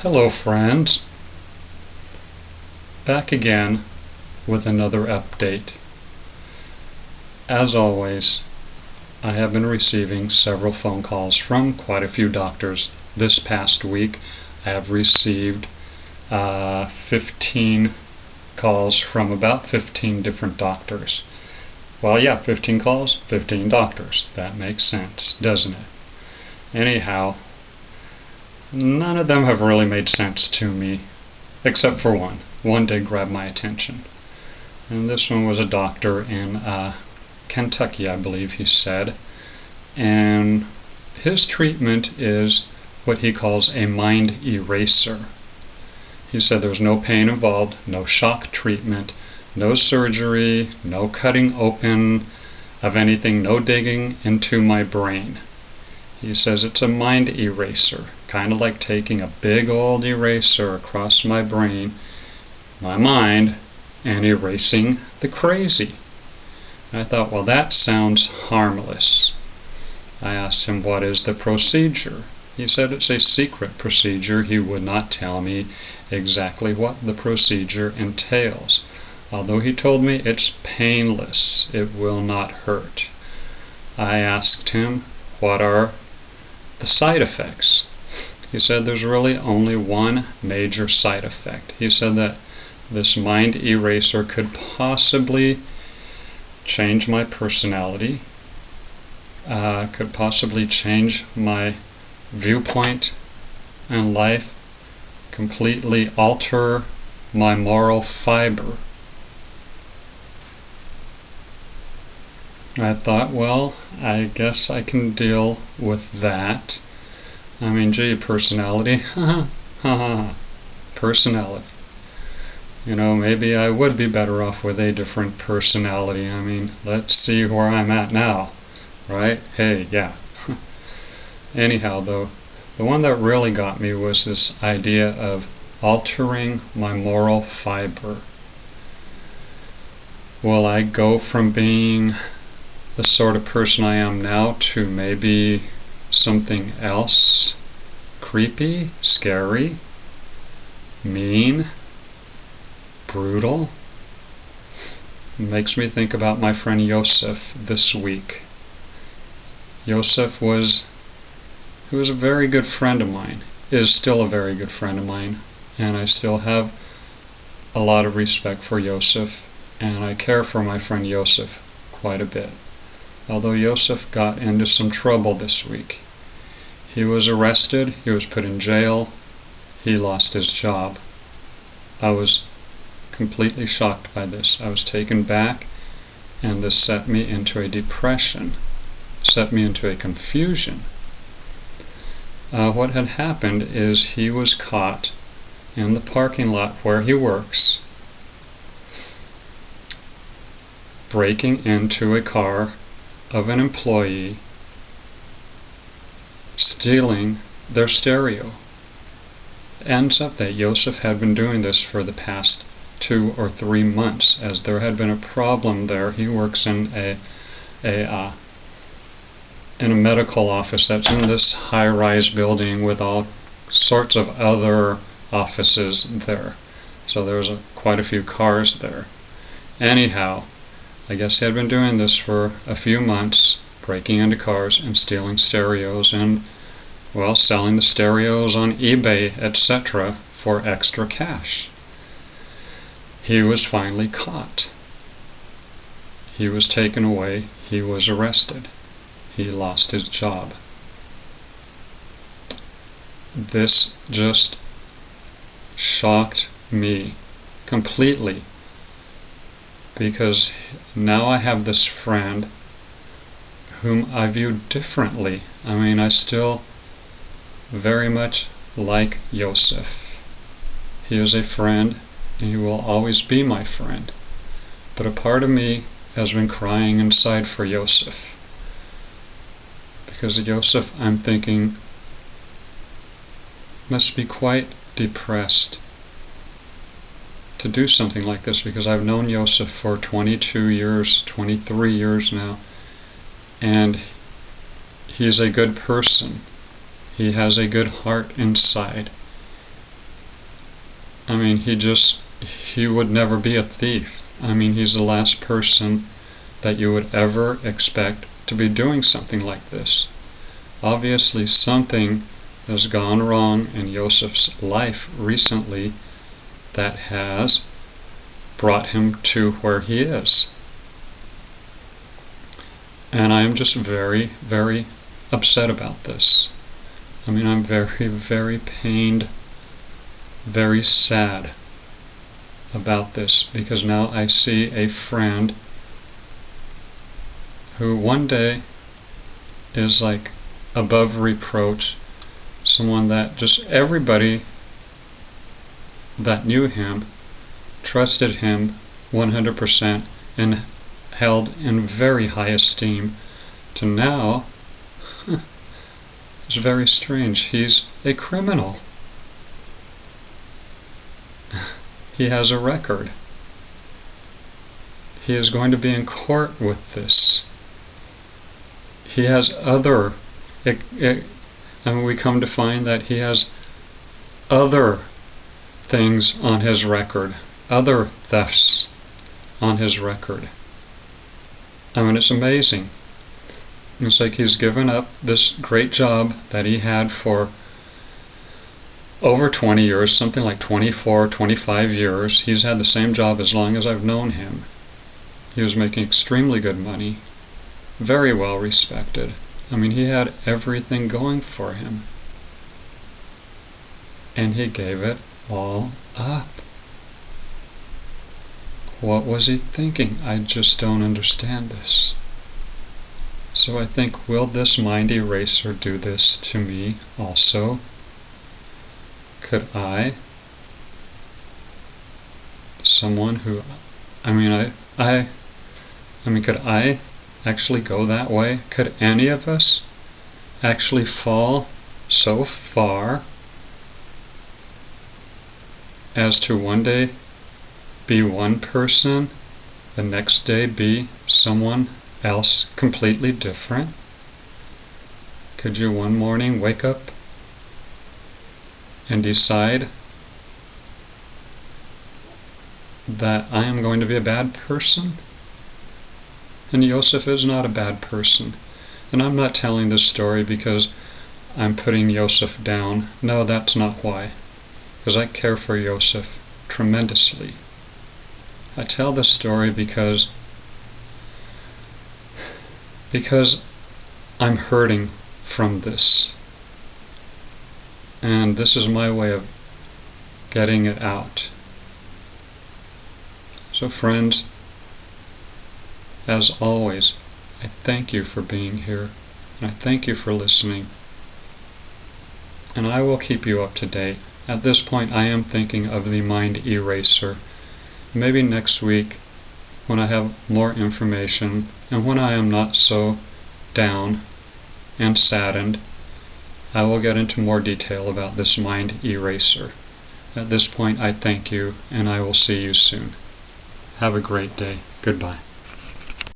Hello friends, back again with another update. As always, I have been receiving several phone calls from quite a few doctors. This past week I have received 15 calls from about 15 different doctors. Well, yeah, 15 calls, 15 doctors. That makes sense, doesn't it? Anyhow, none of them have really made sense to me, except for one. One did grab my attention. And this one was a doctor in Kentucky, I believe he said. And his treatment is what he calls a mind eraser. He said there's no pain involved, no shock treatment, no surgery, no cutting open of anything, no digging into my brain. He says it's a mind eraser, kind of like taking a big old eraser across my brain, my mind, and erasing the crazy. And I thought, well, that sounds harmless. I asked him, what is the procedure? He said it's a secret procedure. He would not tell me exactly what the procedure entails. Although he told me it's painless, it will not hurt. I asked him, what are the side effects? He said there's really only one major side effect. He said that this mind eraser could possibly change my personality, could possibly change my viewpoint in life, completely alter my moral fiber. I thought, well, I guess I can deal with that. I mean, gee, personality, personality. You know, maybe I would be better off with a different personality. I mean, let's see where I'm at now, right? Hey, yeah. Anyhow, though, the one that really got me was this idea of altering my moral fiber. Will I go from being the sort of person I am now to maybe something else? Creepy, scary, mean, brutal? It makes me think about my friend Joseph this week. Joseph was a very good friend of mine, is still a very good friend of mine, and I still have a lot of respect for Joseph, and I care for my friend Joseph quite a bit. Although Joseph got into some trouble this week. He was arrested, he was put in jail, he lost his job. I was completely shocked by this. I was taken back, and this set me into a depression, set me into a confusion. What had happened is he was caught in the parking lot where he works, breaking into a car of an employee, stealing their stereo. Ends up that Joseph had been doing this for the past 2 or 3 months, as there had been a problem there. He works in a medical office that's in this high-rise building with all sorts of other offices there. So there's quite a few cars there. Anyhow, I guess he had been doing this for a few months, breaking into cars and stealing stereos and, well, selling the stereos on eBay, etc. for extra cash. He was finally caught. He was taken away. He was arrested. He lost his job. This just shocked me completely, because now I have this friend whom I view differently. I mean, I still very much like Joseph. He is a friend, and he will always be my friend. But a part of me has been crying inside for Joseph. Because of Joseph, I'm thinking, must be quite depressed to do something like this, because I've known Joseph for 22 years, 23 years now, and he's a good person. He has a good heart inside. I mean, he would never be a thief. I mean, he's the last person that you would ever expect to be doing something like this. Obviously, something has gone wrong in Yosef's life recently that has brought him to where he is. And I am just very, very upset about this. I mean, I'm very, very pained, very sad about this, because now I see a friend who one day is like above reproach, someone that just everybody that knew him trusted him 100% and held in very high esteem, to now it's very strange. He's a criminal. He has a record. He is going to be in court with this. He has other, and we come to find that he has other things on his record, other thefts on his record. I mean, it's amazing. It's like he's given up this great job that he had for over 20 years, something like 24, 25 years. He's had the same job as long as I've known him. He was making extremely good money, very well respected. I mean, he had everything going for him. And he gave it all up. What was he thinking? I just don't understand this. So I think, will this mind eraser do this to me also? Could I, someone who, could I actually go that way? Could any of us actually fall so far as to one day be one person, the next day be someone else completely different? Could you one morning wake up and decide that I am going to be a bad person? And Yosef is not a bad person. And I'm not telling this story because I'm putting Yosef down. No, that's not why. Because I care for Yosef tremendously. I tell this story because I'm hurting from this. And this is my way of getting it out. So friends, as always, I thank you for being here, and I thank you for listening. And I will keep you up to date. At this point, I am thinking of the mind eraser. Maybe next week, when I have more information, and when I am not so down and saddened, I will get into more detail about this mind eraser. At this point, I thank you, and I will see you soon. Have a great day. Goodbye.